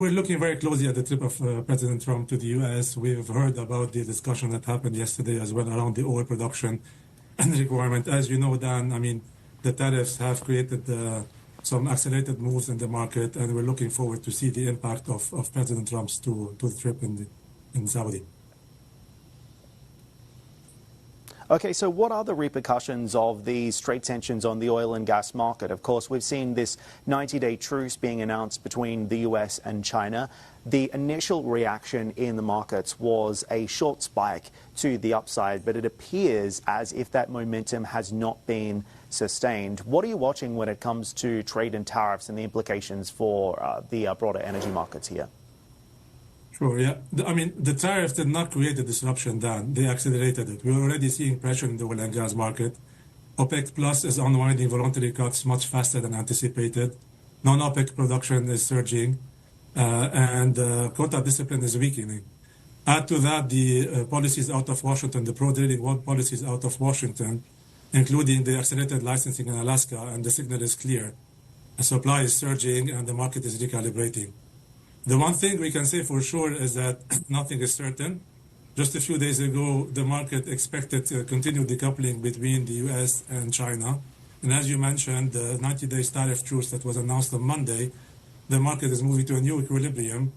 We're looking very closely at the trip of President Trump to the U.S. We've heard about the discussion that happened yesterday as well around the oil production and requirement. As you know, Dan, I mean, the tariffs have created some accelerated moves in the market, and we're looking forward to see the impact of President Trump's to the trip in Saudi. Okay, so what are the repercussions of these trade tensions on the oil and gas market? Of course, we've seen this 90-day truce being announced between the US and China. The initial reaction in the markets was a short spike to the upside, but it appears as if that momentum has not been sustained. What are you watching when it comes to trade and tariffs and the implications for the broader energy markets here? Sure, yeah. I mean, the tariffs did not create a disruption, Dan. They accelerated it. We're already seeing pressure in the oil and gas market. OPEC Plus is unwinding voluntary cuts much faster than anticipated. Non-OPEC production is surging, and quota discipline is weakening. Add to that the policies out of Washington, the pro-drilling policies out of Washington, including the accelerated licensing in Alaska, and the signal is clear. The supply is surging, and the market is recalibrating. The one thing we can say for sure is that nothing is certain. Just a few days ago, the market expected continued decoupling between the U.S. and China. And as you mentioned, the 90-day tariff truce that was announced on Monday, the market is moving to a new equilibrium.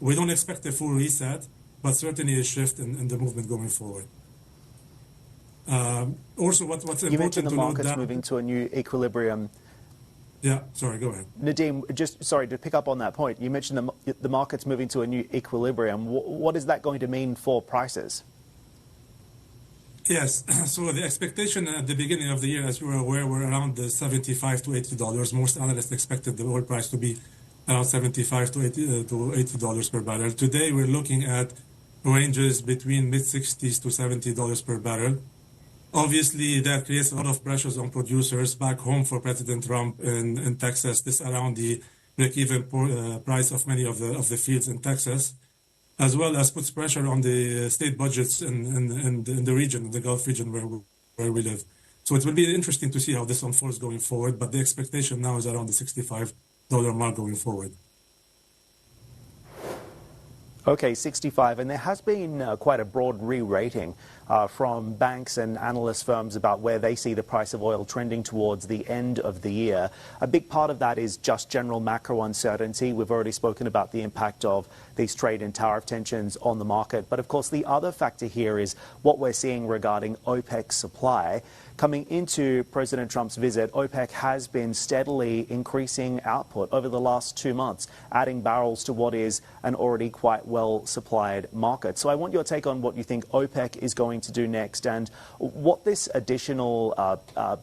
We don't expect a full reset, but certainly a shift in the movement going forward. Also, what's important you mentioned the market's moving to a new equilibrium. Yeah, sorry, go ahead. Nadim, just sorry to pick up on that point. You mentioned the market's moving to a new equilibrium. What is that going to mean for prices? Yes, so the expectation at the beginning of the year, as you were aware, were around the $75 to $80. Most analysts expected the oil price to be around $75 to $80 per barrel. Today, we're looking at ranges between mid-60s to $70 per barrel. Obviously, that creates a lot of pressures on producers back home for President Trump in Texas. This around the break-even price of many of the fields in Texas, as well as puts pressure on the state budgets in the region, in the Gulf region where we live. So it will be interesting to see how this unfolds going forward, but the expectation now is around the $65 mark going forward. Okay, 65, and there has been quite a broad re-rating from banks and analyst firms about where they see the price of oil trending towards the end of the year. A big part of that is just general macro uncertainty. We've already spoken about the impact of these trade and tariff tensions on the market. But of course, the other factor here is what we're seeing regarding OPEC supply. Coming into President Trump's visit, OPEC has been steadily increasing output over the last 2 months, adding barrels to what is an already quite well-supplied market. So I want your take on what you think OPEC is going to do next and what this additional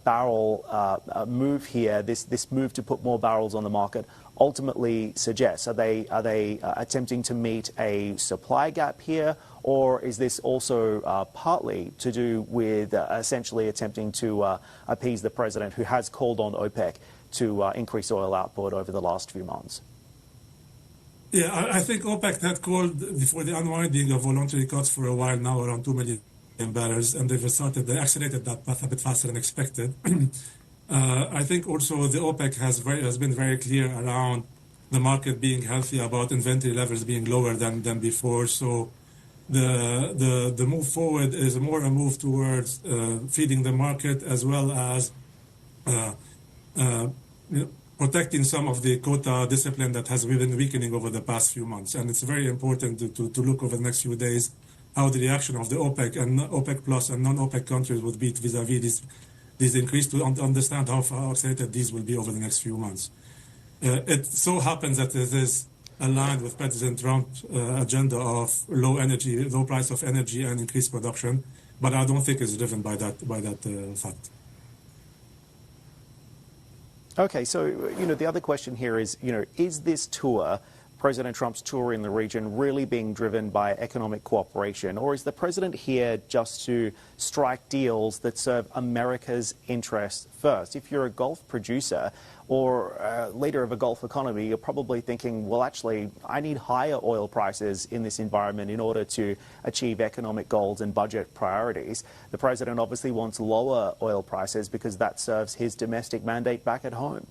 barrel move here, this move to put more barrels on the market, ultimately suggests. Are they attempting to meet a supply gap here, or is this also partly to do with essentially attempting to appease the president, who has called on OPEC to increase oil output over the last few months? Yeah, I think OPEC had called for the unwinding of voluntary cuts for a while now, around 2 million barrels, and they accelerated that path a bit faster than expected. I think also the OPEC has been very clear around the market being healthy, about inventory levels being lower than before. So the move forward is more a move towards feeding the market, as well as protecting some of the quota discipline that has been weakening over the past few months. And it's very important to look over the next few days how the reaction of the OPEC and OPEC Plus and non-OPEC countries would be vis-a-vis these increase, to understand how accelerated these will be over the next few months. It so happens that it is aligned with President Trump's agenda of low price of energy and increased production, but I don't think it's driven by that fact. Okay, so the other question here is, is this tour, President Trump's tour in the region, really being driven by economic cooperation, or is the president here just to strike deals that serve America's interests first? If you're a Gulf producer or leader of a Gulf economy, you're probably thinking, well, actually, I need higher oil prices in this environment in order to achieve economic goals and budget priorities. The president obviously wants lower oil prices because that serves his domestic mandate back at home.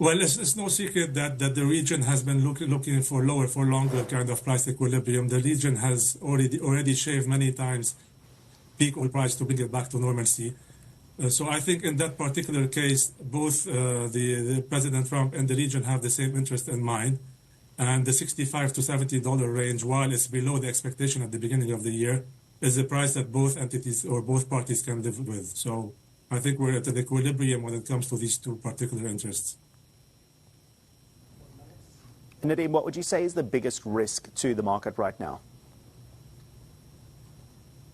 Well, it's no secret that the region has been looking for lower for longer kind of price equilibrium. The region has already shaved many times peak oil price to bring it back to normalcy. So I think in that particular case, both the President Trump and the region have the same interest in mind. And the $65 to $70 range, while it's below the expectation at the beginning of the year, is a price that both entities or both parties can live with. So I think we're at an equilibrium when it comes to these two particular interests. Nadim, what would you say is the biggest risk to the market right now?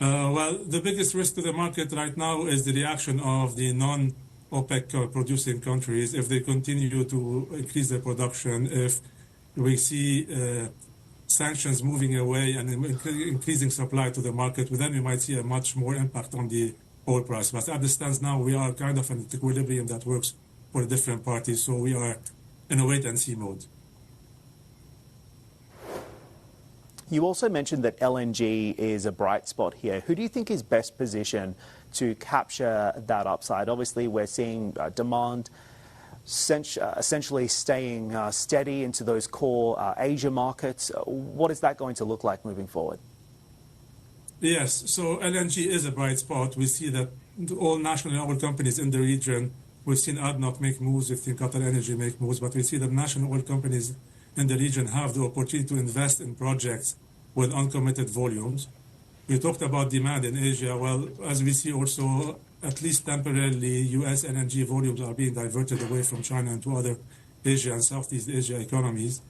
Well, the biggest risk to the market right now is the reaction of the non-OPEC producing countries. If they continue to increase their production, if we see sanctions moving away and increasing supply to the market, then we might see a much more impact on the oil price. But as it stands now, we are kind of in an equilibrium that works for different parties, so we are in a wait-and-see mode. You also mentioned that LNG is a bright spot here. Who do you think is best positioned to capture that upside? Obviously, we're seeing demand essentially staying steady into those core Asia markets. What is that going to look like moving forward? Yes, so LNG is a bright spot. We see that all national oil companies in the region, we've seen ADNOC make moves, we've seen Qatar Energy make moves, but we see that national oil companies in the region have the opportunity to invest in projects with uncommitted volumes. We talked about demand in Asia. Well, as we see also, at least temporarily, U.S. LNG volumes are being diverted away from China into other Asia and Southeast Asia economies.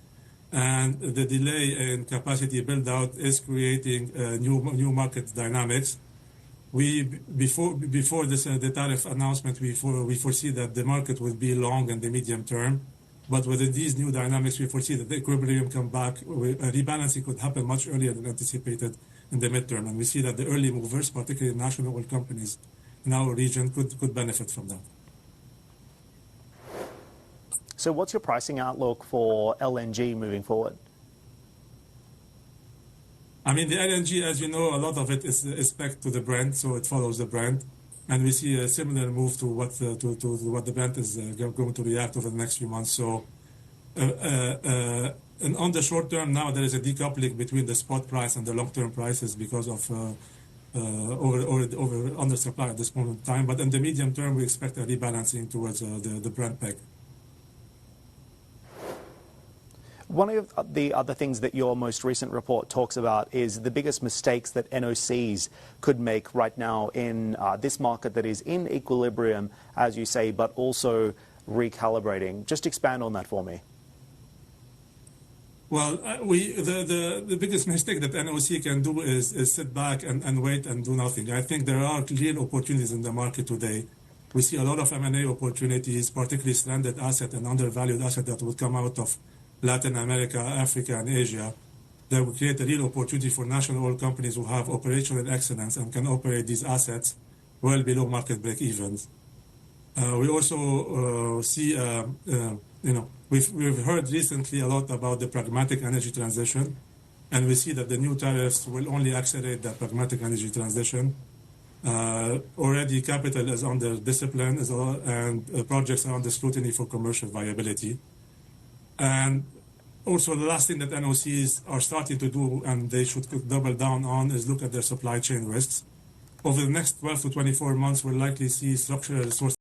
And the delay in capacity build-out is creating new market dynamics. Before this, the tariff announcement, we foresee that the market will be long in the medium term. But with these new dynamics, we foresee that the equilibrium come back. A rebalancing could happen much earlier than anticipated in the midterm. And we see that the early movers, particularly national oil companies in our region, could benefit from that. So what's your pricing outlook for LNG moving forward? I mean, the LNG, as you know, a lot of it is spec to the Brent, so it follows the Brent. And we see a similar move to what the Brent is going to react over the next few months. So and on the short term now, there is a decoupling between the spot price and the long-term prices because of over undersupply at this moment in time. But in the medium term, we expect a rebalancing towards the Brent peg. One of the other things that your most recent report talks about is the biggest mistakes that NOCs could make right now in this market that is in equilibrium, as you say, but also recalibrating. Just expand on that for me. Well, the biggest mistake that NOC can do is sit back and wait and do nothing. I think there are real opportunities in the market today. We see a lot of M&A opportunities, particularly stranded asset and undervalued asset that would come out of Latin America, Africa, and Asia, that will create a real opportunity for national oil companies who have operational excellence and can operate these assets well below market break-evens. We also see, we've heard recently a lot about the pragmatic energy transition, and we see that the new tariffs will only accelerate that pragmatic energy transition. Already capital is under discipline and projects are under scrutiny for commercial viability. And also the last thing that NOCs are starting to do, and they should double down on, is look at their supply chain risks. Over the next 12 to 24 months, we'll likely see structural resource